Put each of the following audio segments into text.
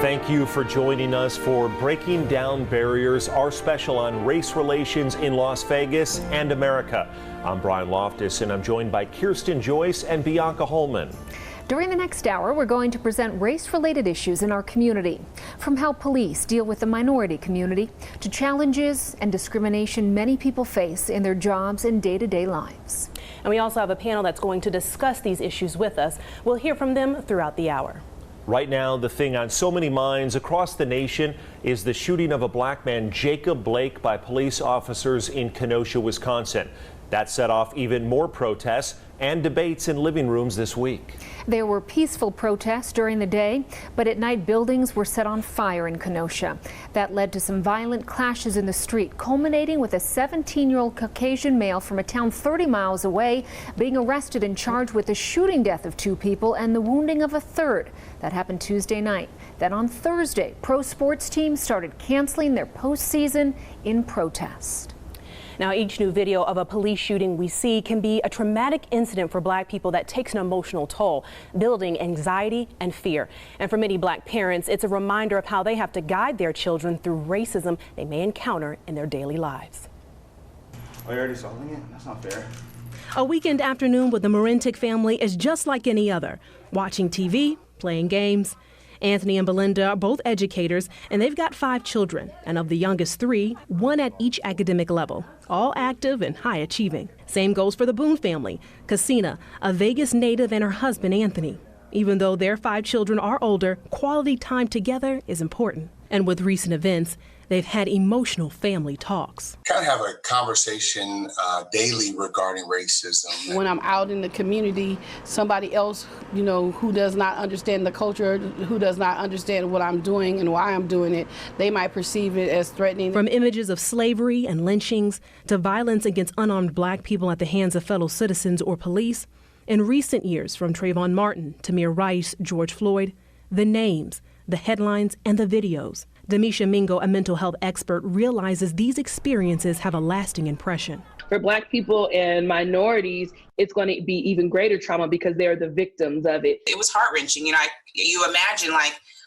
Thank you for joining us for Breaking Down Barriers, our special on race relations in Las Vegas and America. I'm Brian Loftus, and I'm joined by Kirsten Joyce and Bianca Holman. During the next hour, we're going to present race-related issues in our community, from how police deal with the minority community to challenges and discrimination many people face in their jobs and day-to-day lives. And we also have a panel that's going to discuss these issues with us. We'll hear from them throughout the hour. Right now, the thing on so many minds across the nation is the shooting of a black man, Jacob Blake, by police officers in Kenosha, Wisconsin. That set off even more protests and debates in living rooms this week. There were peaceful protests during the day, but at night buildings were set on fire in Kenosha. That led to some violent clashes in the street, culminating with a 17-year-old Caucasian male from a town 30 miles away being arrested and charged with the shooting death of 2 people and the wounding of a third. That happened Tuesday night. Then on Thursday, pro sports teams started canceling their postseason in protest. Now, each new video of a police shooting we see can be a traumatic incident for black people that takes an emotional toll, building anxiety and fear. And for many black parents, it's a reminder of how they have to guide their children through racism they may encounter in their daily lives. Oh, you're already solving it? That's not fair. A weekend afternoon with the Marintic family is just like any other, watching TV, playing games. Anthony and Belinda are both educators, and they've got 5 children. And of the youngest 3, 1 at each academic level, all active and high achieving. Same goes for the Boone family. Cassina, a Vegas native, and her husband, Anthony. Even though their 5 children are older, quality time together is important. And with recent events, they've had emotional family talks. Kind of have a conversation daily regarding racism. When I'm out in the community, somebody else, who does not understand the culture, who does not understand what I'm doing and why I'm doing it, they might perceive it as threatening. From images of slavery and lynchings to violence against unarmed black people at the hands of fellow citizens or police, in recent years, from Trayvon Martin, Tamir Rice, George Floyd, the names, the headlines, and the videos. Demisha Mingo, a mental health expert, realizes these experiences have a lasting impression. For Black people and minorities, it's going to be even greater trauma because they're the victims of it. It was heart-wrenching. You imagine,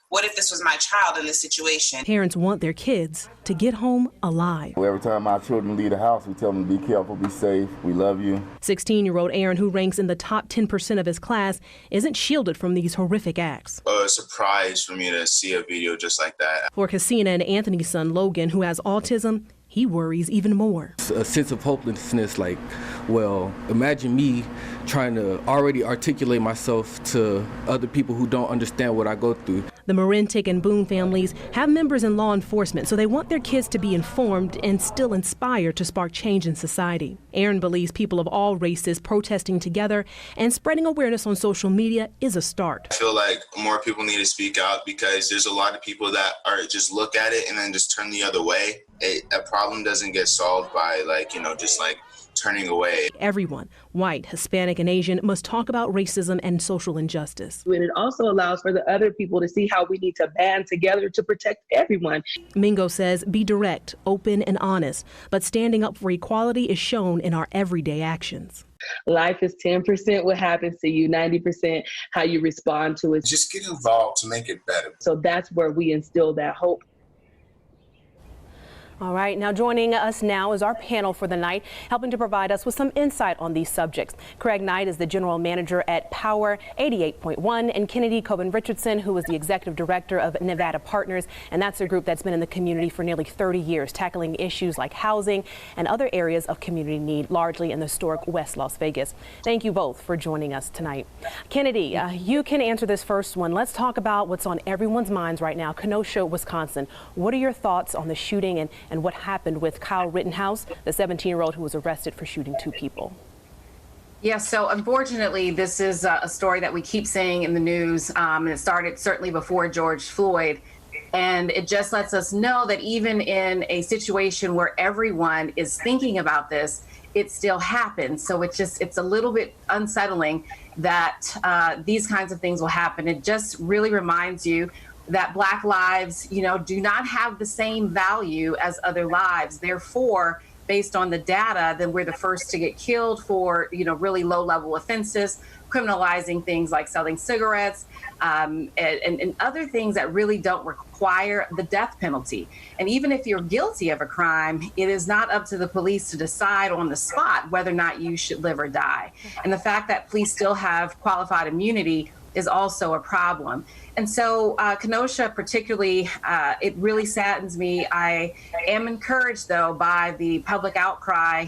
what if this was my child in this situation? Parents want their kids to get home alive. Every time our children leave the house, we tell them to be careful, be safe, we love you. 16-year-old Aaron, who ranks in the top 10% of his class, isn't shielded from these horrific acts. A surprise for me to see a video just like that. For Cassina and Anthony's son, Logan, who has autism, he worries even more. A sense of hopelessness, imagine me trying to already articulate myself to other people who don't understand what I go through. The Marintic and Boone families have members in law enforcement, so they want their kids to be informed and still inspired to spark change in society. Aaron believes people of all races protesting together and spreading awareness on social media is a start. I feel like more people need to speak out because there's a lot of people that are just look at it and then just turn the other way. A problem doesn't get solved by turning away. Everyone, white, Hispanic, and Asian, must talk about racism and social injustice. And it also allows for the other people to see how we need to band together to protect everyone. Mingo says be direct, open, and honest, but standing up for equality is shown in our everyday actions. Life is 10% what happens to you, 90% how you respond to it. Just get involved to make it better. So that's where we instill that hope. All right, now joining us now is our panel for the night, helping to provide us with some insight on these subjects. Craig Knight is the general manager at Power 88.1, and Kennedy Coben Richardson, who is the executive director of Nevada Partners, and that's a group that's been in the community for nearly 30 years, tackling issues like housing and other areas of community need, largely in the historic West Las Vegas. Thank you both for joining us tonight. Kennedy, you can answer this first one. Let's talk about what's on everyone's minds right now. Kenosha, Wisconsin. What are your thoughts on the shooting and what happened with Kyle Rittenhouse, the 17-year-old who was arrested for shooting 2 people? Yes, so unfortunately, this is a story that we keep seeing in the news, and it started certainly before George Floyd. And it just lets us know that even in a situation where everyone is thinking about this, it still happens. So it's a little bit unsettling that these kinds of things will happen. It just really reminds you that Black lives, do not have the same value as other lives. Therefore, based on the data, then we're the first to get killed for, really low-level offenses, criminalizing things like selling cigarettes, and other things that really don't require the death penalty. And even if you're guilty of a crime, it is not up to the police to decide on the spot whether or not you should live or die. And the fact that police still have qualified immunity is also a problem. And so Kenosha particularly, it really saddens me. I am encouraged, though, by the public outcry,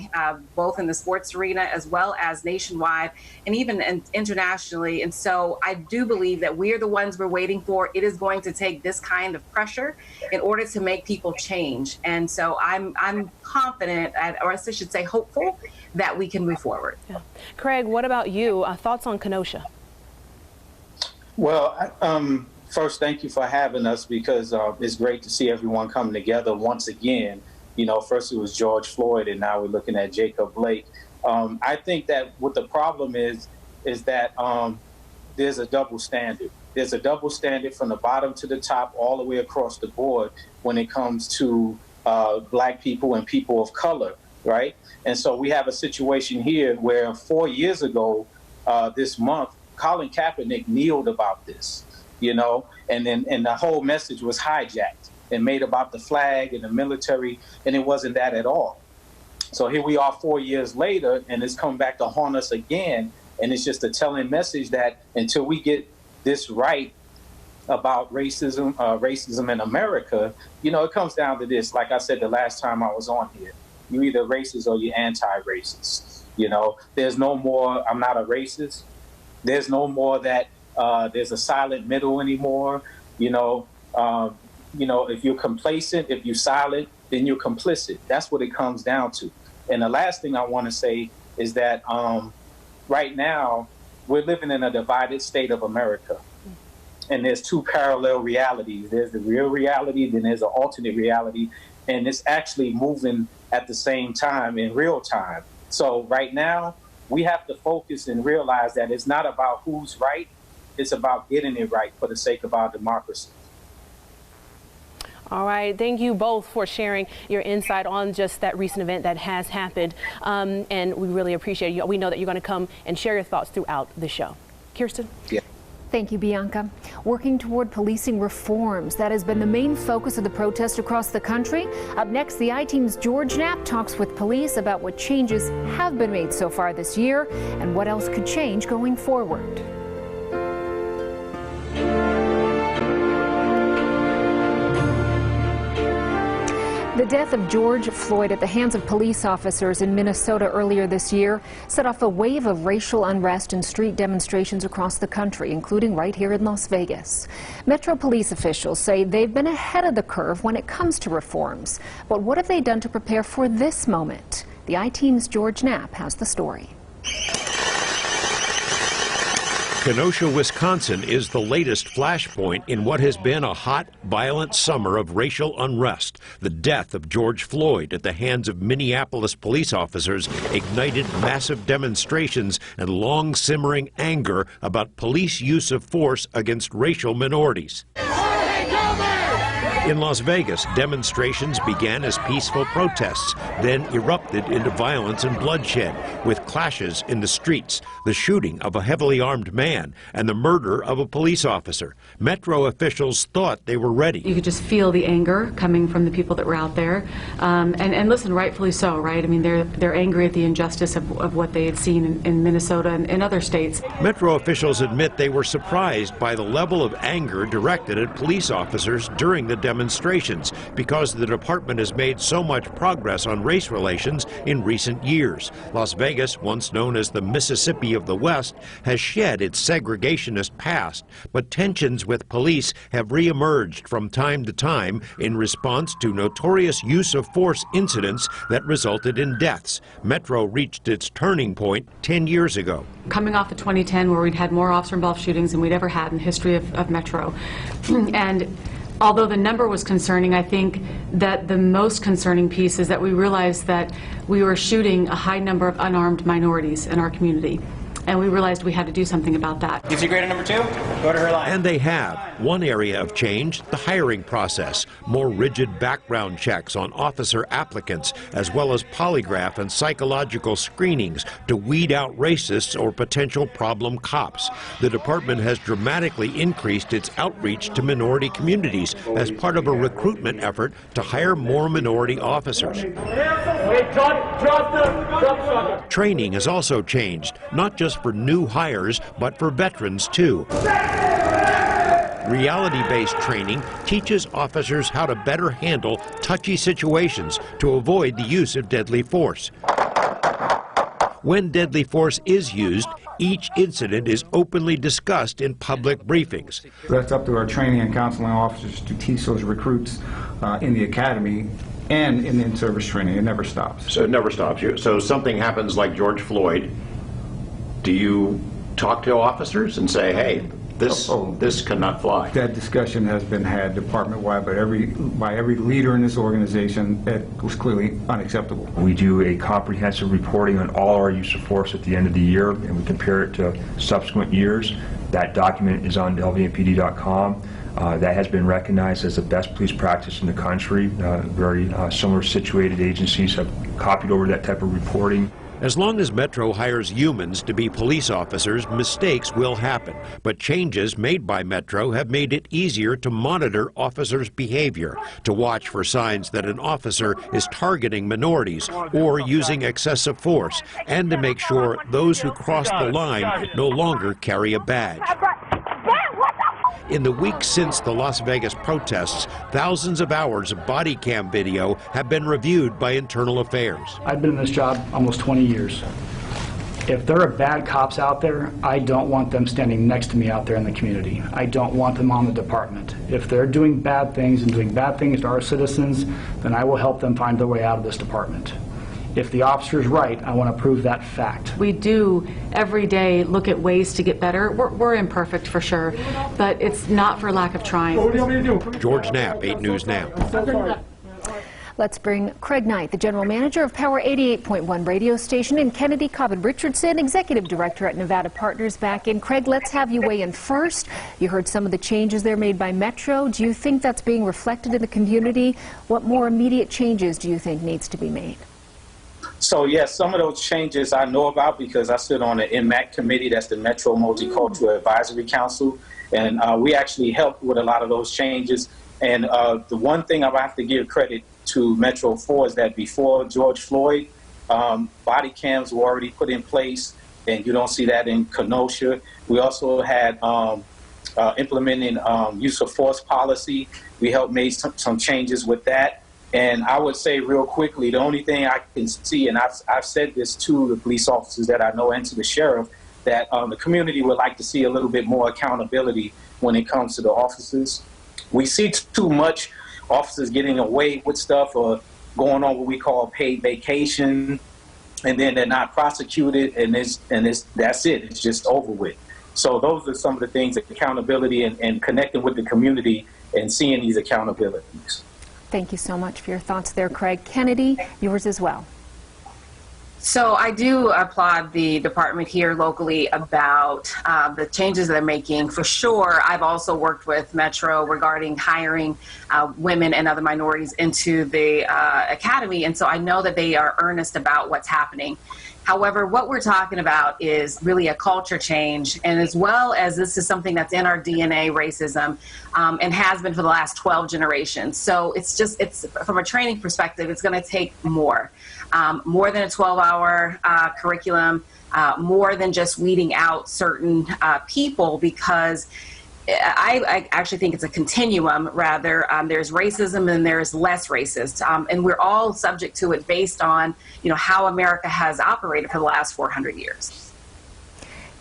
both in the sports arena as well as nationwide and even internationally. And so I do believe that we are the ones we're waiting for. It is going to take this kind of pressure in order to make people change. And so I'm confident, or I should say hopeful, that we can move forward. Yeah. Craig, what about you? Thoughts on Kenosha? Well, first, thank you for having us, because it's great to see everyone coming together once again. First it was George Floyd, and now we're looking at Jacob Blake. I think that what the problem is that there's a double standard. There's a double standard from the bottom to the top, all the way across the board when it comes to Black people and people of color, right? And so we have a situation here where 4 years ago this month, Colin Kaepernick kneeled about this, and the whole message was hijacked and made about the flag and the military, and it wasn't that at all. So here we are 4 years later, and it's come back to haunt us again, and it's just a telling message that until we get this right about racism in America, it comes down to this. Like I said the last time I was on here, you're either racist or you're anti-racist. There's no more, I'm not a racist. There's no more that there's a silent middle anymore. If you're complacent, if you're silent, then you're complicit. That's what it comes down to. And the last thing I want to say is that right now we're living in a divided state of America. And there's two parallel realities. There's the real reality, then there's an alternate reality. And it's actually moving at the same time in real time. So right now, we have to focus and realize that it's not about who's right. It's about getting it right for the sake of our democracy. All right. Thank you both for sharing your insight on just that recent event that has happened. And we really appreciate you. We know that you're going to come and share your thoughts throughout the show. Kirsten? Yeah. Thank you, Bianca. Working toward policing reforms. That has been the main focus of the protest across the country. Up next, the I-Team's George Knapp talks with police about what changes have been made so far this year and what else could change going forward. The death of George Floyd at the hands of police officers in Minnesota earlier this year set off a wave of racial unrest and street demonstrations across the country, including right here in Las Vegas. Metro police officials say they've been ahead of the curve when it comes to reforms. But what have they done to prepare for this moment? The I-Team's George Knapp has the story. Kenosha, Wisconsin is the latest flashpoint in what has been a hot, violent summer of racial unrest. The death of George Floyd at the hands of Minneapolis police officers ignited massive demonstrations and long simmering anger about police use of force against racial minorities. In Las Vegas, demonstrations began as peaceful protests, then erupted into violence and bloodshed, with clashes in the streets, the shooting of a heavily armed man, and the murder of a police officer. Metro officials thought they were ready. You could just feel the anger coming from the people that were out there. And listen, rightfully so, right? I mean, they're angry at the injustice of what they had seen in Minnesota and in other states. Metro officials admit they were surprised by the level of anger directed at police officers during the demonstrations because the department has made so much progress on race relations in recent years. Las Vegas, once known as the Mississippi of the West, has shed its segregationist past, but tensions with police have reemerged from time to time in response to notorious use of force incidents that resulted in deaths. Metro reached its turning point 10 years ago. Coming off of 2010, where we'd had more officer-involved shootings than we'd ever had in the history of Metro. And although the number was concerning, I think that the most concerning piece is that we realized that we were shooting a high number of unarmed minorities in our community. and we realized we had to do something about that. Gives you grader number 2, go to her line. And they have. One area of change, the hiring process. More rigid background checks on officer applicants, as well as polygraph and psychological screenings to weed out racists or potential problem cops. The department has dramatically increased its outreach to minority communities as part of a recruitment effort to hire more minority officers. Training has also changed, not just for new hires, but for veterans too. Reality-based training teaches officers how to better handle touchy situations to avoid the use of deadly force. When deadly force is used, each incident is openly discussed in public briefings. That's up to our training and counseling officers to teach those recruits in the academy and in in-service training. It never stops. So it never stops. So something happens like George Floyd. Do you talk to officers and say, hey, this cannot fly? That discussion has been had department-wide by every leader in this organization. That was clearly unacceptable. We do a comprehensive reporting on all our use of force at the end of the year, and we compare it to subsequent years. That document is on lvmpd.com. That has been recognized as the best police practice in the country. Very similar situated agencies have copied over that type of reporting. As long as Metro hires humans to be police officers, mistakes will happen. But changes made by Metro have made it easier to monitor officers' behavior, to watch for signs that an officer is targeting minorities or using excessive force, and to make sure those who cross the line no longer carry a badge. In the weeks since the Las Vegas protests, thousands of hours of body cam video have been reviewed by Internal Affairs. I've been in this job almost 20 years. If there are bad cops out there, I don't want them standing next to me out there in the community. I don't want them on the department. If they're doing bad things and doing bad things to our citizens, then I will help them find their way out of this department. If the officer is right, I want to prove that fact. We do every day look at ways to get better. We're imperfect for sure, but it's not for lack of trying. George Knapp, 8 News Now. Let's bring Craig Knight, the general manager of Power 88.1 radio station, and Kennedy Cobbin Richardson, executive director at Nevada Partners, back in. Craig, let's have you weigh in first. You heard some of the changes there made by Metro. Do you think that's being reflected in the community? What more immediate changes do you think needs to be made? So yes, some of those changes I know about because I sit on the MAC committee, that's the Metro Multicultural Advisory Council, and we actually helped with a lot of those changes. And the one thing I have to give credit to Metro for is that before George Floyd, body cams were already put in place, and you don't see that in Kenosha. We also had implementing use of force policy. We helped make some changes with that. And I would say real quickly, the only thing I can see, and I've said this to the police officers that I know and to the sheriff, that the community would like to see a little bit more accountability when it comes to the officers. We see too much officers getting away with stuff or going on what we call paid vacation, and then they're not prosecuted, and that's it. It's just over with. So those are some of the things, accountability and connecting with the community and seeing these accountabilities. Thank you so much for your thoughts there, Craig. Kennedy, yours as well. So I do applaud the department here locally about the changes they're making. For sure, I've also worked with Metro regarding hiring women and other minorities into the academy, and so I know that they are earnest about what's happening. However, what we're talking about is really a culture change, and as well as this is something that's in our DNA, racism, and has been for the last 12 generations. So it's from a training perspective, it's going to take more than a 12-hour curriculum, more than just weeding out certain people, because I actually think it's a continuum. Rather, there's racism and there's less racist, and we're all subject to it based on how America has operated for the last 400 years.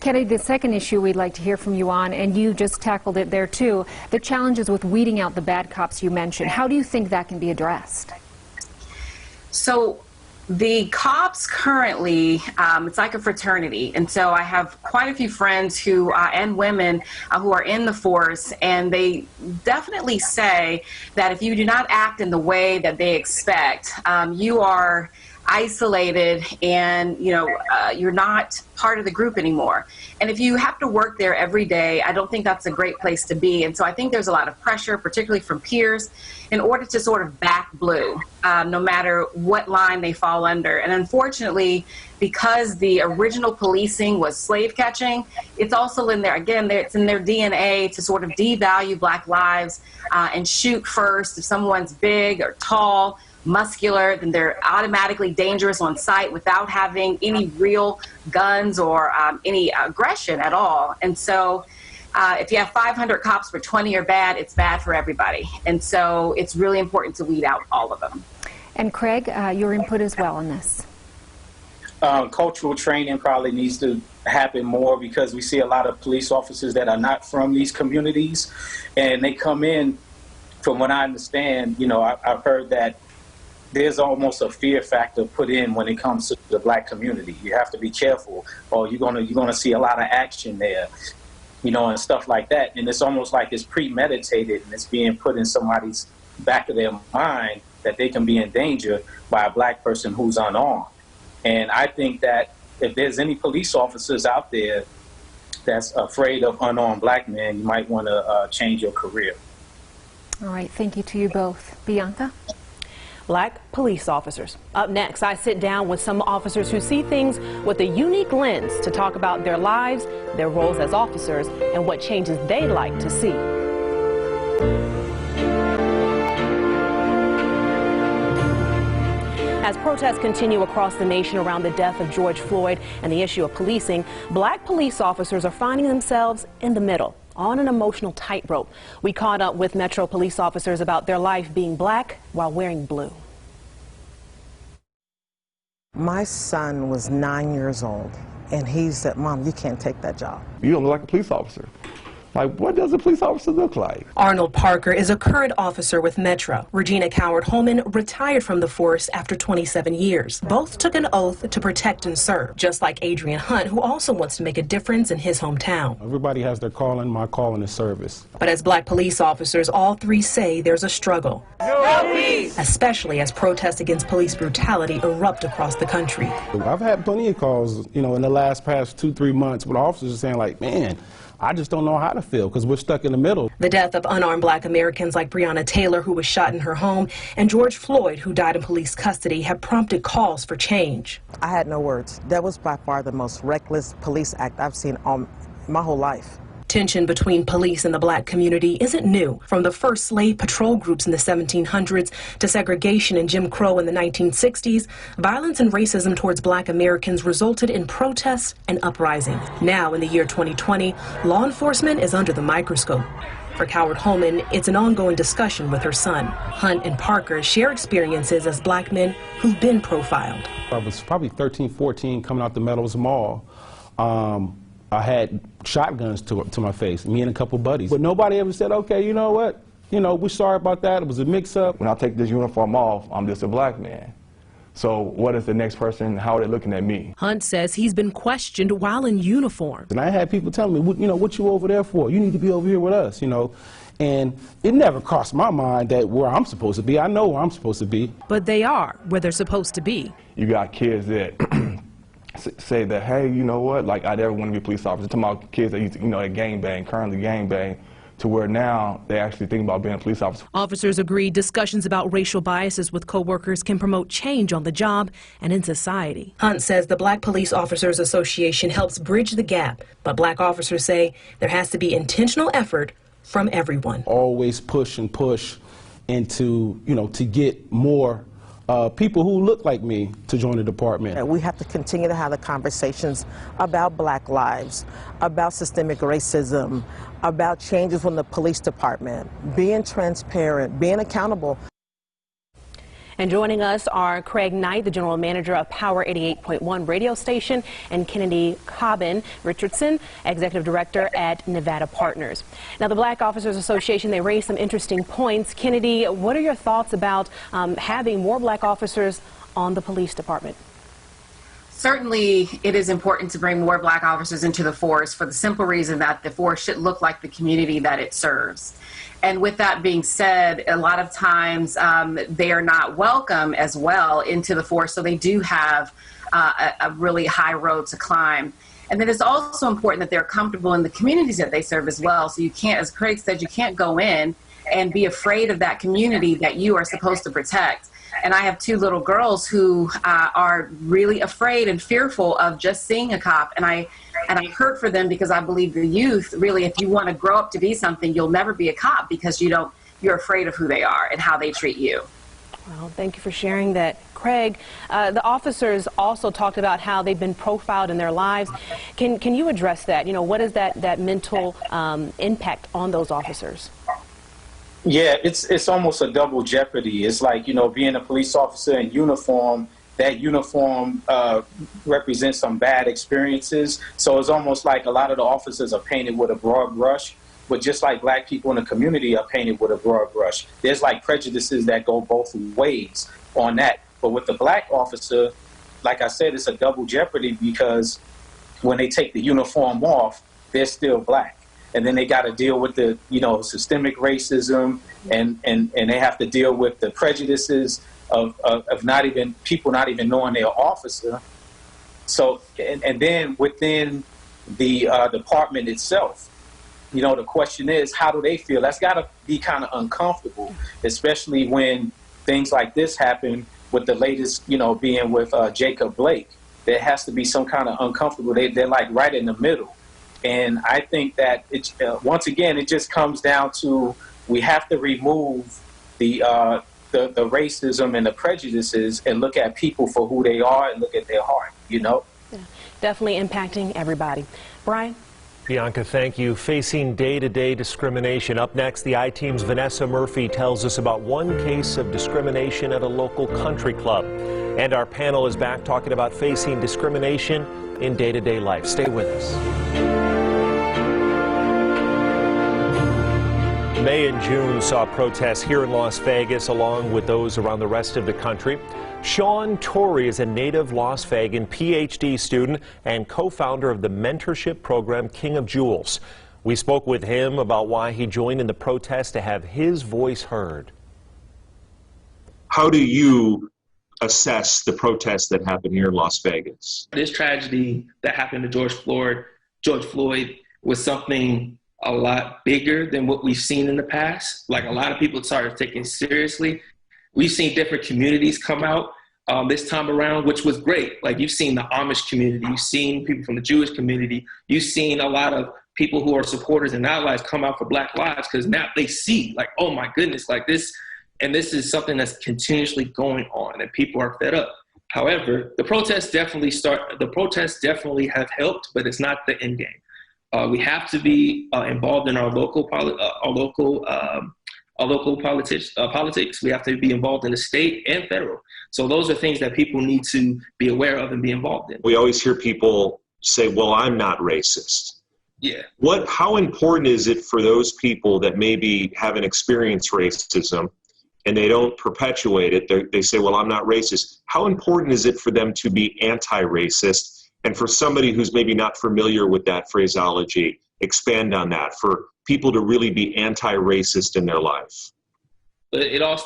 Kennedy, the second issue we'd like to hear from you on, and you just tackled it there too, the challenges with weeding out the bad cops you mentioned. How do you think that can be addressed? So the cops currently, it's like a fraternity, and so I have quite a few friends who and women who are in the force, and they definitely say that if you do not act in the way that they expect, you are isolated and, you're not part of the group anymore. And if you have to work there every day, I don't think that's a great place to be. And so I think there's a lot of pressure, particularly from peers, in order to sort of back blue, no matter what line they fall under. And unfortunately, because the original policing was slave catching, it's also in there, again, it's in their DNA to sort of devalue Black lives and shoot first. If someone's big or tall, muscular, then they're automatically dangerous on sight without having any real guns or any aggression at all. And so if you have 500 cops for 20 are bad, it's bad for everybody. And so it's really important to weed out all of them. And Craig, your input as well on this. Cultural training probably needs to happen more, because we see a lot of police officers that are not from these communities, and they come in, from what I understand, I've heard that there's almost a fear factor put in when it comes to the Black community. You have to be careful, or you're gonna see a lot of action there, and stuff like that. And it's almost like it's premeditated, and it's being put in somebody's back of their mind that they can be in danger by a Black person who's unarmed. And I think that if there's any police officers out there that's afraid of unarmed Black men, you might want to change your career. All right, thank you to you both. Bianca? Black police officers. Up next, I sit down with some officers who see things with a unique lens to talk about their lives, their roles as officers, and what changes they'd like to see. As protests continue across the nation around the death of George Floyd and the issue of policing, Black police officers are finding themselves in the middle, on an emotional tightrope. We caught up with Metro police officers about their life being Black while wearing blue. My son was 9 years old, and he said, "Mom, you can't take that job. You don't look like a police officer." Like, what does a police officer look like? Arnold Parker is a current officer with Metro. Regina Coward-Holman retired from the force after 27 years. Both took an oath to protect and serve, just like Adrian Hunt, who also wants to make a difference in his hometown. Everybody has their calling. My calling is service. But as Black police officers, all three say there's a struggle. No peace! Especially as protests against police brutality erupt across the country. I've had plenty of calls, in the past 2-3 months with officers saying like, man, I just don't know how to feel because we're stuck in the middle. The death of unarmed Black Americans like Breonna Taylor, who was shot in her home, and George Floyd, who died in police custody, have prompted calls for change. I had no words. That was by far the most reckless police act I've seen all my whole life. Tension between police and the Black community isn't new. From the first slave patrol groups in the 1700s to segregation and Jim Crow in the 1960s, violence and racism towards Black Americans resulted in protests and uprisings. Now, in the year 2020, law enforcement is under the microscope. For Coward-Holman, it's an ongoing discussion with her son. Hunt and Parker share experiences as Black men who've been profiled. I was probably 13, 14, coming out the Meadows Mall. I had shotguns to my face, me and a couple buddies. But nobody ever said, okay, you know what? We're sorry about that. It was a mix-up. When I take this uniform off, I'm just a Black man. So what is the next person, how are they looking at me? Hunt says he's been questioned while in uniform. And I had people telling me, what you over there for? You need to be over here with us, And it never crossed my mind that where I'm supposed to be. I know where I'm supposed to be. But they are where they're supposed to be. You got kids that say that, hey, you know what, like I never want to be a police officer. Talking about kids that used to, that gangbang, currently gangbang, to where now they actually think about being a police officer. Officers agree discussions about racial biases with coworkers can promote change on the job and in society. Hunt says the Black Police Officers Association helps bridge the gap, but Black officers say there has to be intentional effort from everyone. Always push and push into, to get more people who look like me to join the department. We have to continue to have the conversations about Black lives, about systemic racism, about changes from the police department, being transparent, being accountable. And joining us are Craig Knight, the general manager of Power 88.1 radio station, and Kennedy Richardson, executive director at Nevada Partners. Now, the Black Officers Association, they raised some interesting points. Kennedy, what are your thoughts about having more Black officers on the police department? Certainly, it is important to bring more Black officers into the force for the simple reason that the force should look like the community that it serves. And with that being said, a lot of times they are not welcome as well into the force, so they do have a really high road to climb. And then it's also important that they're comfortable in the communities that they serve as well. So you can't, as Craig said, you can't go in and be afraid of that community that you are supposed to protect. And I have 2 little girls who are really afraid and fearful of just seeing a cop. And I hurt for them because I believe the youth, really, if you want to grow up to be something, you'll never be a cop because you're afraid of who they are and how they treat you. Well, thank you for sharing that, Craig. The officers also talked about how they've been profiled in their lives. Can you address that? You know, what is that mental impact on those officers? Yeah, it's almost a double jeopardy. It's like, you know, being a police officer in uniform, that uniform represents some bad experiences. So it's almost like a lot of the officers are painted with a broad brush, but just like Black people in the community are painted with a broad brush. There's like prejudices that go both ways on that. But with the Black officer, like I said, it's a double jeopardy because when they take the uniform off, they're still Black. And then they got to deal with the, you know, systemic racism, and they have to deal with the prejudices of people not even knowing they're officer. So, and then within the department itself, you know, the question is, how do they feel? That's got to be kind of uncomfortable, especially when things like this happen, with the latest, you know, being with Jacob Blake. There has to be some kind of uncomfortable. They're like right in the middle. And I think that it's once again, it just comes down to we have to remove the racism and the prejudices and look at people for who they are and look at their heart, you know? Yeah, definitely impacting everybody. Brian? Bianca, thank you. Facing day-to-day discrimination. Up next, the I-Team's Vanessa Murphy tells us about one case of discrimination at a local country club. And our panel is back talking about facing discrimination in day-to-day life. Stay with us. May and June saw protests here in Las Vegas along with those around the rest of the country. Sean Torrey is a native Las Vegan PhD student and co-founder of the mentorship program King of Jewels. We spoke with him about why he joined in the protest to have his voice heard. How do you assess the protests that happen here in Las Vegas? This tragedy that happened to George Floyd was something a lot bigger than what we've seen in the past. Like, a lot of people started taking it seriously. We've seen different communities come out this time around, which was great. Like, you've seen the Amish community, you've seen people from the Jewish community, you've seen a lot of people who are supporters and allies come out for Black lives, because now they see, like, oh my goodness, like this, and this is something that's continuously going on and people are fed up. However, the protests definitely have helped, but it's not the end game. We have to be involved in our local politics. We have to be involved in the state and federal. So those are things that people need to be aware of and be involved in. We always hear people say, well, I'm not racist. Yeah. How important is it for those people that maybe haven't experienced racism and they don't perpetuate it? They say, well, I'm not racist. How important is it for them to be anti-racist? And for somebody who's maybe not familiar with that phraseology, expand on that, for people to really be anti-racist in their life. It all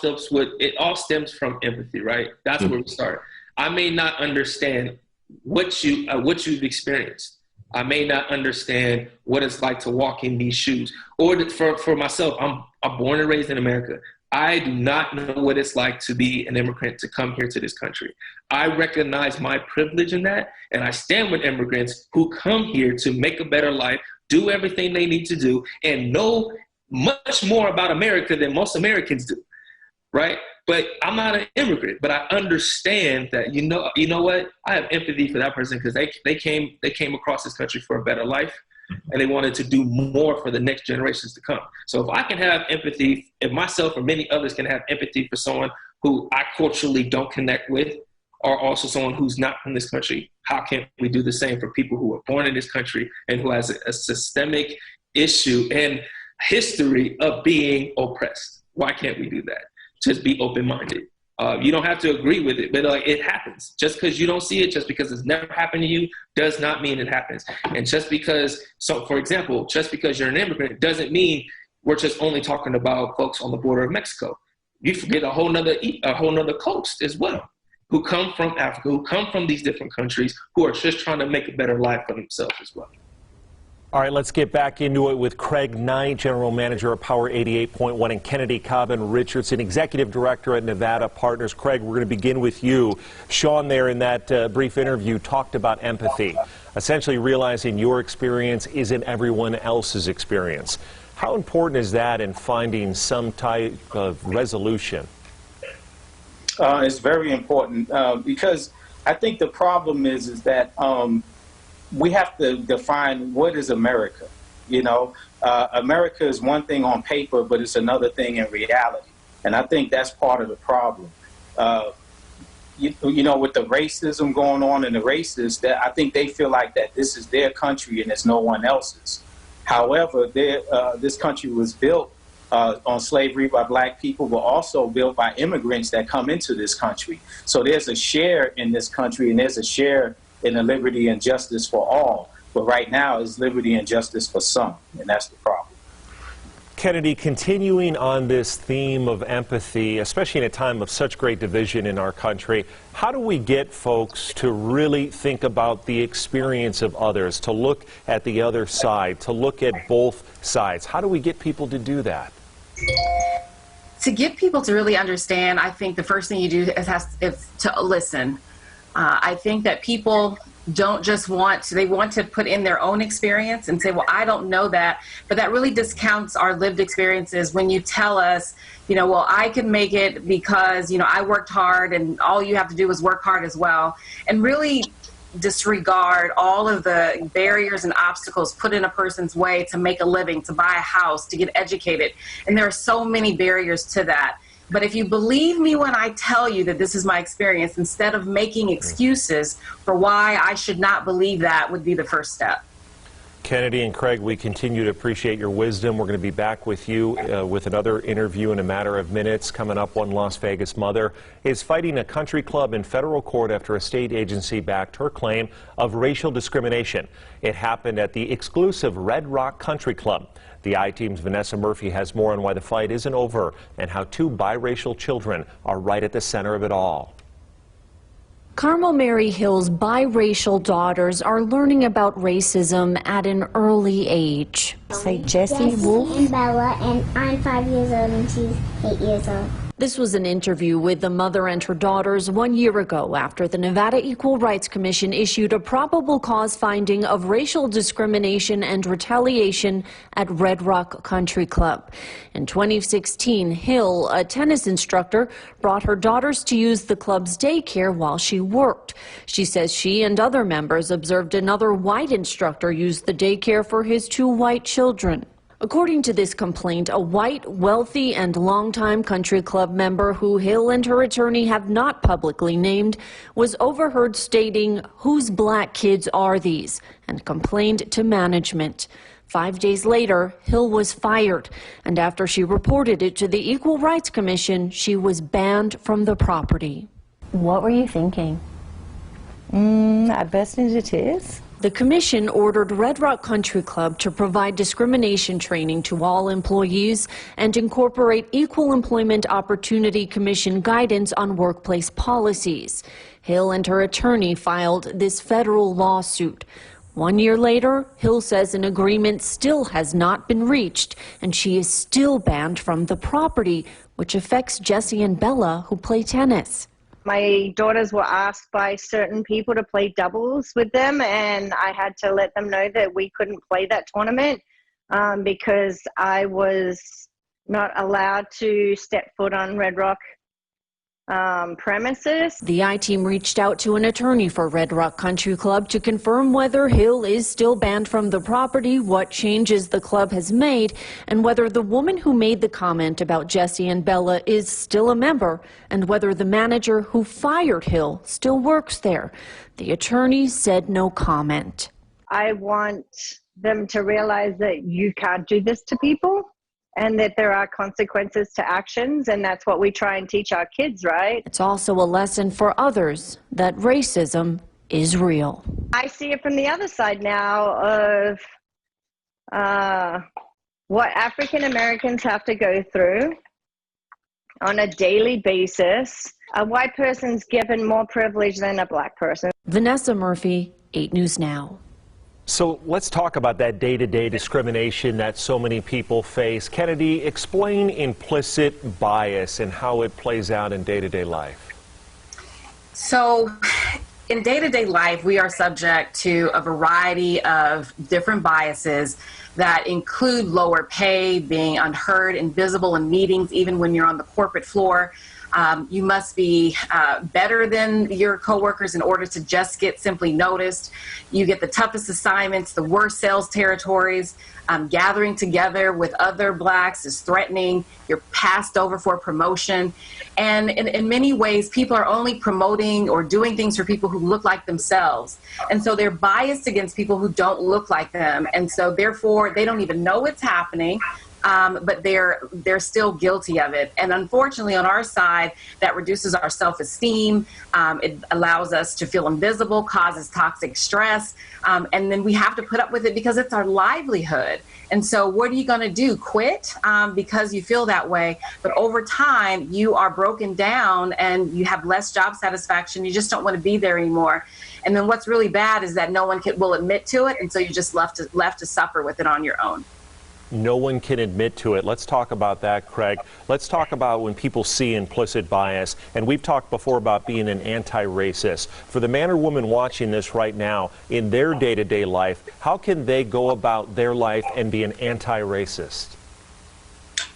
stems from empathy, right? That's where we start. I may not understand what you've experienced. I may not understand what it's like to walk in these shoes. Or for myself, I'm born and raised in America. I do not know what it's like to be an immigrant, to come here to this country. I recognize my privilege in that, and I stand with immigrants who come here to make a better life, do everything they need to do, and know much more about America than most Americans do, right? But I'm not an immigrant, but I understand that, you know what? I have empathy for that person because they came across this country for a better life. And they wanted to do more for the next generations to come. So if I can have empathy, if myself or many others can have empathy for someone who I culturally don't connect with, or also someone who's not from this country, how can we do the same for people who were born in this country and who has a systemic issue and history of being oppressed? Why can't we do that? Just be open-minded. You don't have to agree with it, but it happens. Just because you don't see it, just because it's never happened to you, does not mean it happens. And just because, so for example, just because you're an immigrant doesn't mean we're just only talking about folks on the border of Mexico. You forget a whole nother coast as well, who come from Africa, who come from these different countries, who are just trying to make a better life for themselves as well. All right, let's get back into it with Craig Knight, General Manager of Power 88.1, and Kennedy Cobbin Richardson, Executive Director at Nevada Partners. Craig, we're going to begin with you. Sean there in that brief interview talked about empathy, essentially realizing your experience isn't everyone else's experience. How important is that in finding some type of resolution? It's very important because I think the problem is that we have to define what is America. You know, America is one thing on paper, but it's another thing in reality. And I think that's part of the problem. You know, with the racism going on and the racists, that I think they feel like that this is their country and it's no one else's. However, this country was built on slavery by black people, but also built by immigrants that come into this country. So there's a share in this country, and there's a share in the liberty and justice for all. But right now, it's liberty and justice for some, and that's the problem. Kennedy, continuing on this theme of empathy, especially in a time of such great division in our country, how do we get folks to really think about the experience of others, to look at the other side, to look at both sides? How do we get people to do that? To get people to really understand, I think the first thing you do is to listen. I think that people don't just they want to put in their own experience and say, well, I don't know that, but that really discounts our lived experiences when you tell us, you know, well, I can make it because, you know, I worked hard and all you have to do is work hard as well, and really disregard all of the barriers and obstacles put in a person's way to make a living, to buy a house, to get educated. And there are so many barriers to that. But if you believe me when I tell you that this is my experience, instead of making excuses for why I should not believe that, would be the first step. Kennedy and Craig, we continue to appreciate your wisdom. We're going to be back with you with another interview in a matter of minutes. Coming up, one Las Vegas mother is fighting a country club in federal court after a state agency backed her claim of racial discrimination. It happened at the exclusive Red Rock Country Club. The I-Team's Vanessa Murphy has more on why the fight isn't over and how two biracial children are right at the center of it all. Carmel Mary Hill's biracial daughters are learning about racism at an early age. Say Jessie, Wolf, and Bella, and I'm 5 years old and she's 8 years old. This was an interview with the mother and her daughters 1 year ago after the Nevada Equal Rights Commission issued a probable cause finding of racial discrimination and retaliation at Red Rock Country Club. In 2016, Hill, a tennis instructor, brought her daughters to use the club's daycare while she worked. She says she and other members observed another white instructor use the daycare for his two white children. According to this complaint, a white, wealthy, and longtime country club member who Hill and her attorney have not publicly named was overheard stating, "Whose black kids are these?" and complained to management. 5 days later, Hill was fired, and after she reported it to the Equal Rights Commission, she was banned from the property. What were you thinking? I burst into tears. The commission ordered Red Rock Country Club to provide discrimination training to all employees and incorporate Equal Employment Opportunity Commission guidance on workplace policies. Hill and her attorney filed this federal lawsuit. 1 year later, Hill says an agreement still has not been reached, and she is still banned from the property, which affects Jessie and Bella, who play tennis. My daughters were asked by certain people to play doubles with them, and I had to let them know that we couldn't play that tournament because I was not allowed to step foot on Red Rock premises. The I-Team reached out to an attorney for Red Rock Country Club to confirm whether Hill is still banned from the property, what changes the club has made, and whether the woman who made the comment about Jessie and Bella is still a member, and whether the manager who fired Hill still works there. The attorney said no comment. I want them to realize that you can't do this to people. and that there are consequences to actions, and that's what we try and teach our kids, right? It's also a lesson for others that racism is real. I see it from the other side now of what African Americans have to go through on a daily basis. A white person's given more privilege than a black person. Vanessa Murphy, 8 News Now. So let's talk about that day-to-day discrimination that so many people face. Kennedy, explain implicit bias and how it plays out in day-to-day life. So in day-to-day life, we are subject to a variety of different biases that include lower pay, being unheard, invisible in meetings, even when you're on the corporate floor. You must be better than your coworkers in order to just get simply noticed. You get the toughest assignments, the worst sales territories. Gathering together with other blacks is threatening. You're passed over for promotion. And in many ways, people are only promoting or doing things for people who look like themselves. And so they're biased against people who don't look like them. And so therefore, they don't even know it's happening. But they're still guilty of it. And unfortunately, on our side, that reduces our self-esteem. It allows us to feel invisible, causes toxic stress. And then we have to put up with it because it's our livelihood. And so what are you going to do? Quit because you feel that way. But over time, you are broken down and you have less job satisfaction. You just don't want to be there anymore. And then what's really bad is that no one will admit to it. And so you're just left to suffer with it on your own. No one can admit to it. Let's talk about that, Craig. Let's talk about when people see implicit bias. And we've talked before about being an anti-racist. For the man or woman watching this right now, in their day-to-day life, how can they go about their life and be an anti-racist?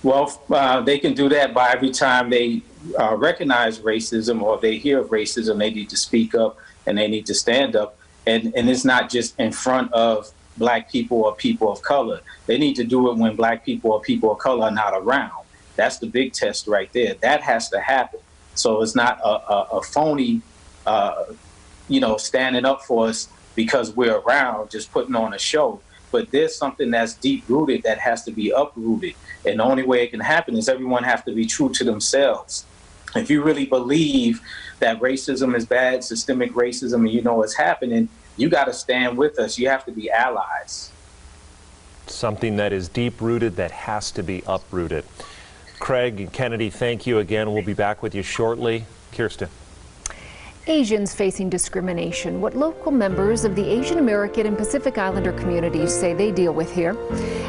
Well, they can do that by every time they recognize racism or they hear of racism, they need to speak up and they need to stand up. And it's not just in front of Black people or people of color. They need to do it when Black people or people of color are not around. That's the big test right there. That has to happen. So it's not a phony, standing up for us because we're around, just putting on a show. But there's something that's deep-rooted that has to be uprooted. And the only way it can happen is everyone has to be true to themselves. If you really believe that racism is bad, systemic racism, and you know it's happening, you got to stand with us. You have to be allies. Something that is deep-rooted that has to be uprooted. Craig and Kennedy, thank you again. We'll be back with you shortly. Kirsten. Asians facing discrimination, what local members of the Asian American and Pacific Islander communities say they deal with here,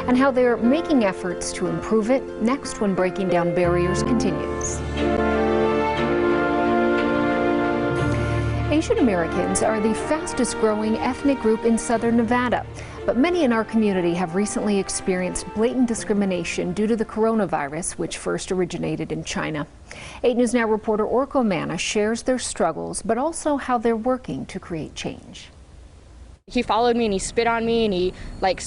and how they're making efforts to improve it. Next, when Breaking Down Barriers continues. Asian Americans are the fastest growing ethnic group in southern Nevada, but many in our community have recently experienced blatant discrimination due to the coronavirus, which first originated in China. 8 News Now reporter Orko Manna shares their struggles, but also how they're working to create change. He followed me and he spit on me and he like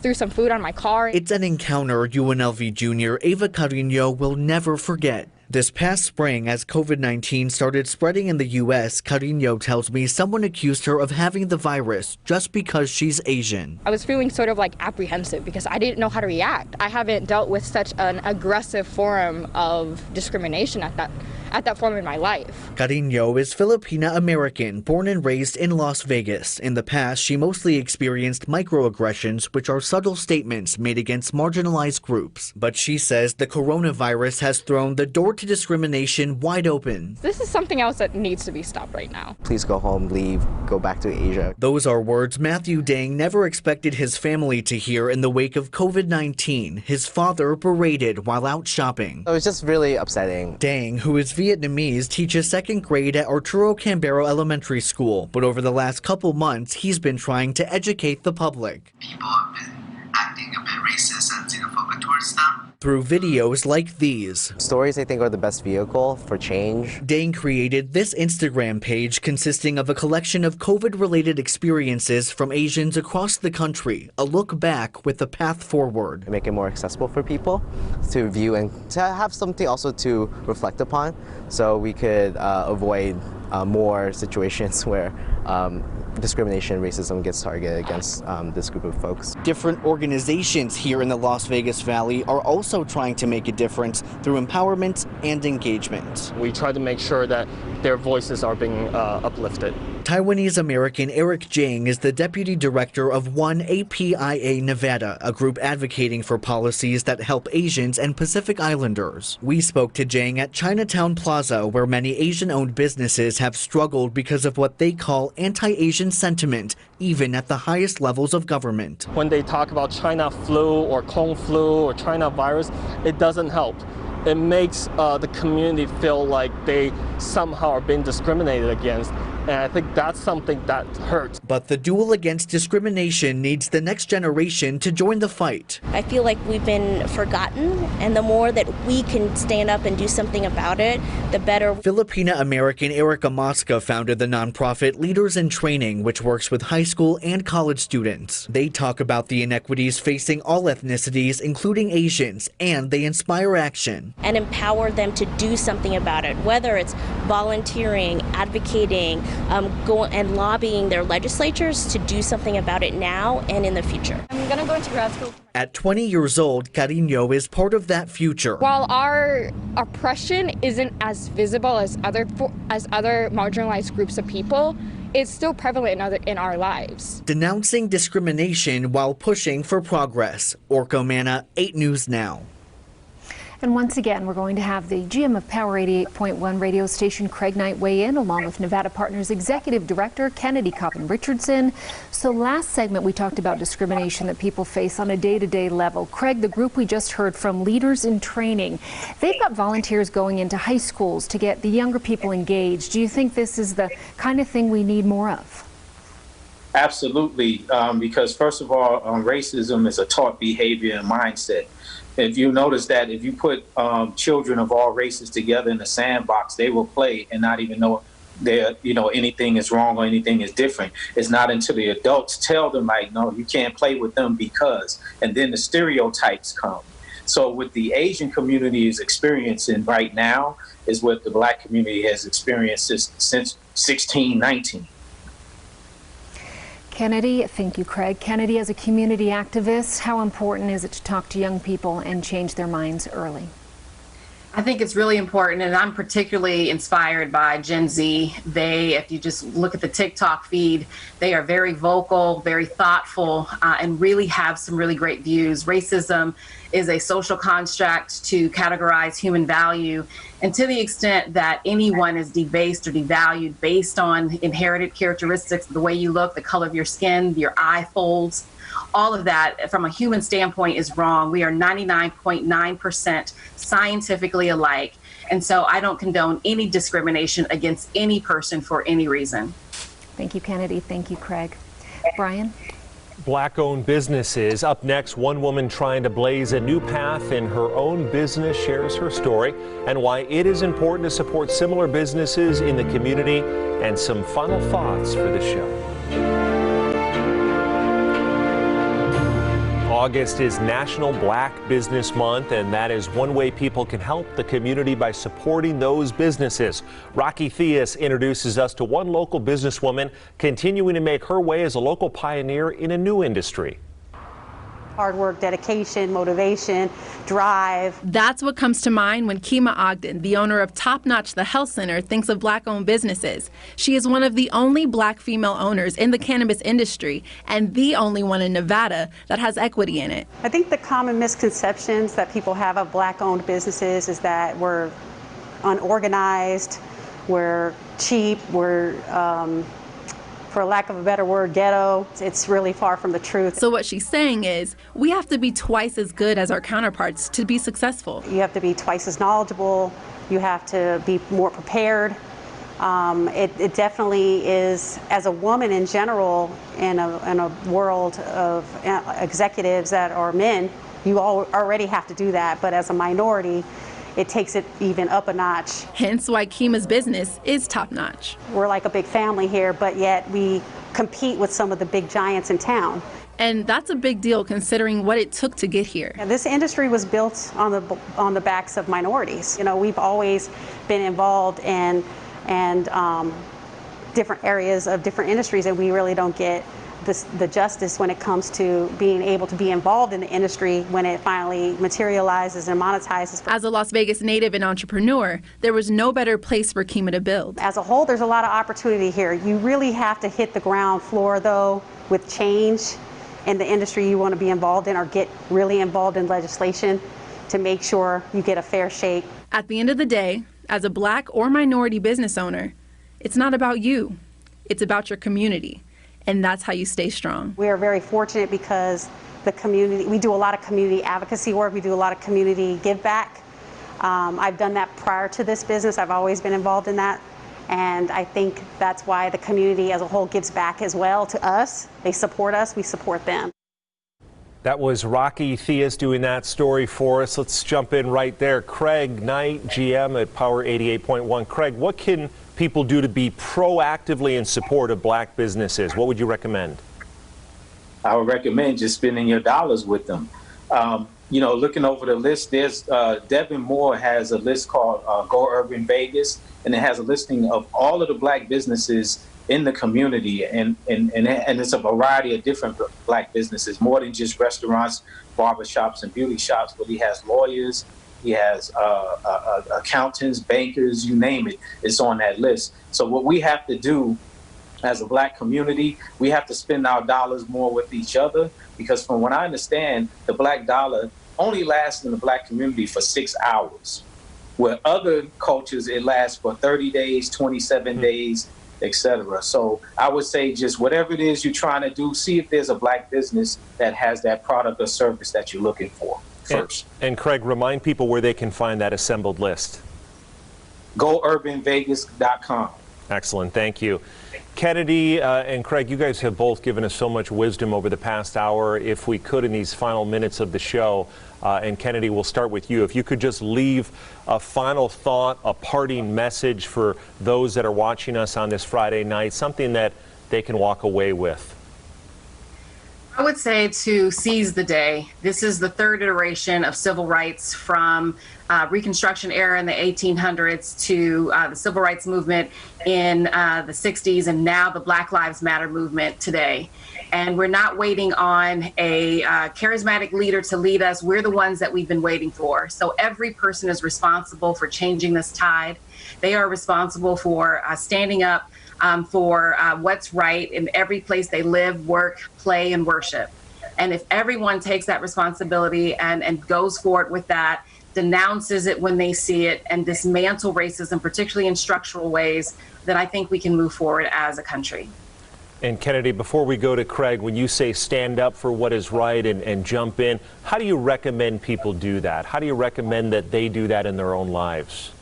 threw some food on my car. It's an encounter UNLV junior Ava Carino will never forget. This past spring, as COVID-19 started spreading in the U.S., Carino tells me someone accused her of having the virus just because she's Asian. I was feeling sort of like apprehensive because I didn't know how to react. I haven't dealt with such an aggressive form of discrimination at that form in my life. Carino is Filipina American, born and raised in Las Vegas. In the past, she mostly experienced microaggressions, which are subtle statements made against marginalized groups. But she says the coronavirus has thrown the door to discrimination wide open. This is something else that needs to be stopped right now. Please go home, leave, go back to Asia. Those are words Matthew Dang never expected his family to hear in the wake of COVID-19. His father berated while out shopping. It was just really upsetting. Dang, who is Vietnamese, teaches second grade at Arturo Cambero Elementary School, but over the last couple months, he's been trying to educate the public. People have been acting a bit racist and xenophobic towards them. Through videos like these. Stories, I think, are the best vehicle for change. Dang created this Instagram page consisting of a collection of COVID-related experiences from Asians across the country, a look back with a path forward. Make it more accessible for people to view and to have something also to reflect upon, so we could avoid more situations where discrimination and racism gets targeted against this group of folks. Different organizations here in the Las Vegas Valley are also trying to make a difference through empowerment and engagement. We try to make sure that their voices are being uplifted. Taiwanese American Eric Jang is the deputy director of One APIA Nevada, a group advocating for policies that help Asians and Pacific Islanders. We spoke to Jang at Chinatown Plaza, where many Asian-owned businesses have struggled because of what they call anti-Asian sentiment, even at the highest levels of government. When they talk about China flu or Kung flu or China virus, it doesn't help. It makes the community feel like they somehow are being discriminated against. And I think that's something that hurts. But the duel against discrimination needs the next generation to join the fight. I feel like we've been forgotten, and the more that we can stand up and do something about it, the better. Filipina American Erica Mosca founded the nonprofit Leaders in Training, which works with high school and college students. They talk about the inequities facing all ethnicities, including Asians, and they inspire action. And empower them to do something about it, whether it's volunteering, advocating, going and lobbying their legislatures to do something about it now and in the future. I'm going to go into grad school. At 20 years old, Cariño is part of that future. While our oppression isn't as visible as other marginalized groups of people, it's still prevalent in our lives. Denouncing discrimination while pushing for progress. Orko Manna, 8 News Now. And once again, we're going to have the GM of Power 88.1 radio station, Craig Knight, weigh in, along with Nevada Partners Executive Director Kennedy Coben-Richardson. So last segment, we talked about discrimination that people face on a day-to-day level. Craig, the group we just heard from, Leaders in Training, they've got volunteers going into high schools to get the younger people engaged. Do you think this is the kind of thing we need more of? Absolutely, because first of all, racism is a taught behavior and mindset. If you notice that if you put children of all races together in a sandbox, they will play and not even know anything is wrong or anything is different. It's not until the adults tell them, like, no, you can't play with them because, and then the stereotypes come. So what the Asian community is experiencing right now is what the Black community has experienced since 1619. Kennedy, thank you, Craig. Kennedy, as a community activist, how important is it to talk to young people and change their minds early? I think it's really important, and I'm particularly inspired by Gen Z. If you just look at the TikTok feed, they are very vocal, very thoughtful, and really have some really great views. Racism is a social construct to categorize human value, and to the extent that anyone is debased or devalued based on inherited characteristics, the way you look, the color of your skin, your eye folds, all of that from a human standpoint is wrong. We are 99.9% scientifically alike. And so I don't condone any discrimination against any person for any reason. Thank you, Kennedy. Thank you, Craig. Brian? Black-owned businesses. Up next, one woman trying to blaze a new path in her own business shares her story and why it is important to support similar businesses in the community, and some final thoughts for the show. August is National Black Business Month, and that is one way people can help the community by supporting those businesses. Rocky Theus introduces us to one local businesswoman continuing to make her way as a local pioneer in a new industry. Hard work, dedication, motivation, drive. That's what comes to mind when Kima Ogden, the owner of Top Notch the Health Center, thinks of Black-owned businesses. She is one of the only Black female owners in the cannabis industry and the only one in Nevada that has equity in it. I think the common misconceptions that people have of Black-owned businesses is that we're unorganized, we're cheap, we're for lack of a better word, ghetto. It's really far from the truth. So what she's saying is we have to be twice as good as our counterparts to be successful. You have to be twice as knowledgeable. You have to be more prepared. It definitely is, as a woman in general, in a world of executives that are men, you already have to do that. But as a minority, it takes it even up a notch. Hence why Kima's business is top notch. We're like a big family here, but yet we compete with some of the big giants in town. And that's a big deal considering what it took to get here. This industry was built on the backs of minorities. You know, we've always been involved in different areas of different industries, and we really don't get the justice when it comes to being able to be involved in the industry when it finally materializes and monetizes. As a Las Vegas native and entrepreneur, there was no better place for Kima to build. As a whole, there's a lot of opportunity here. You really have to hit the ground floor, though, with change in the industry you want to be involved in, or get really involved in legislation to make sure you get a fair shake. At the end of the day, as a Black or minority business owner, it's not about you, it's about your community. And that's how you stay strong. We are very fortunate because the community, we do a lot of community advocacy work, we do a lot of community give back. I've done that prior to this business. I've always been involved in that. And I think that's why the community as a whole gives back as well to us. They support us, we support them. That was Rocky Theus doing that story for us. Let's jump in right there. Craig Knight, GM at Power 88.1. Craig, what can people do to be proactively in support of Black businesses? What would you recommend? I would recommend just spending your dollars with them. You know, looking over the list, there's Devin Moore has a list called Go Urban Vegas, and it has a listing of all of the Black businesses in the community, and it's a variety of different Black businesses, more than just restaurants, barbershops, and beauty shops, but he has lawyers, he has accountants, bankers, you name it, it's on that list. So what we have to do as a Black community, we have to spend our dollars more with each other, because from what I understand, the Black dollar only lasts in the Black community for 6 hours, where other cultures, it lasts for 30 days, 27 days, etc. So I would say just whatever it is you're trying to do, see if there's a Black business that has that product or service that you're looking for first. And Craig, remind people where they can find that assembled list. GoUrbanVegas.com. Excellent, thank you. Kennedy and Craig, you guys have both given us so much wisdom over the past hour. If we could, in these final minutes of the show, and Kennedy, we'll start with you. If you could just leave a final thought, a parting message for those that are watching us on this Friday night, something that they can walk away with. I would say to seize the day. This is the third iteration of civil rights from Reconstruction era in the 1800s to the civil rights movement in the 60s, and now the Black Lives Matter movement today. And we're not waiting on a charismatic leader to lead us. We're the ones that we've been waiting for. So every person is responsible for changing this tide. They are responsible for standing up for what's right in every place they live, work, play, and worship. And if everyone takes that responsibility and goes for it with that, denounces it when they see it, and dismantle racism, particularly in structural ways, then I think we can move forward as a country. And Kennedy, before we go to Craig, when you say stand up for what is right and jump in, how do you recommend people do that? How do you recommend that they do that in their own lives?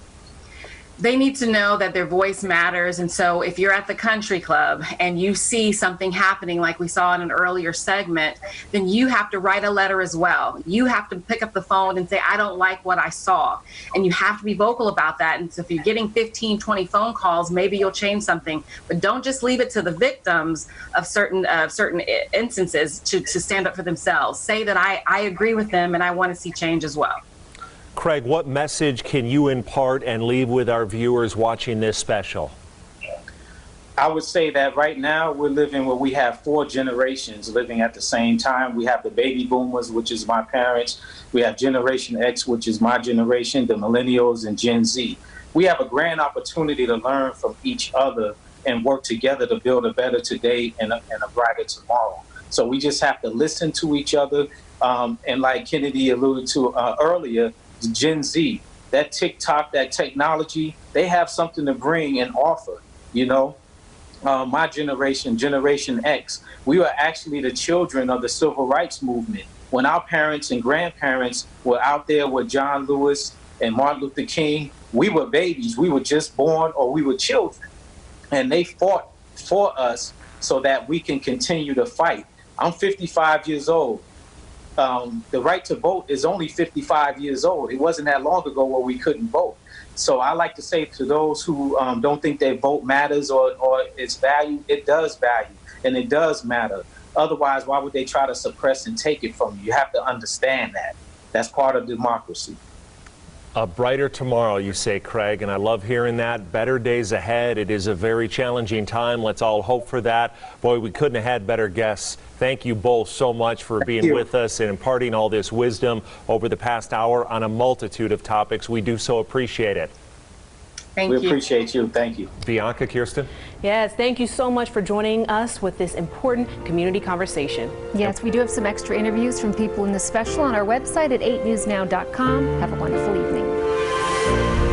They need to know that their voice matters. And so if you're at the country club and you see something happening like we saw in an earlier segment, then you have to write a letter as well. You have to pick up the phone and say, I don't like what I saw. And you have to be vocal about that. And so if you're getting 15, 20 phone calls, maybe you'll change something. But don't just leave it to the victims of certain instances to stand up for themselves. Say that I agree with them and I want to see change as well. Craig, what message can you impart and leave with our viewers watching this special? I would say that right now we're living where we have 4 generations living at the same time. We have the baby boomers, which is my parents. We have Generation X, which is my generation, the millennials, and Gen Z. We have a grand opportunity to learn from each other and work together to build a better today and a brighter tomorrow. So we just have to listen to each other. And like Kennedy alluded to earlier, Gen Z, that TikTok, that technology, they have something to bring and offer, you know. My generation, Generation X, we were actually the children of the civil rights movement. When our parents and grandparents were out there with John Lewis and Martin Luther King, we were babies. We were just born, or we were children. And they fought for us so that we can continue to fight. I'm 55 years old. The right to vote is only 55 years old. It wasn't that long ago where we couldn't vote. So I like to say to those who don't think their vote matters or its value, it does value and it does matter. Otherwise, why would they try to suppress and take it from you? You have to understand that. That's part of democracy. A brighter tomorrow, you say, Craig, and I love hearing that. Better days ahead. It is a very challenging time. Let's all hope for that. Boy, we couldn't have had better guests. Thank you both so much for being with us and imparting all this wisdom over the past hour on a multitude of topics. We do so appreciate it. We appreciate you. Thank you. Bianca, Kirsten? Yes, thank you so much for joining us with this important community conversation. Yes, we do have some extra interviews from people in the special on our website at 8newsnow.com. Have a wonderful evening.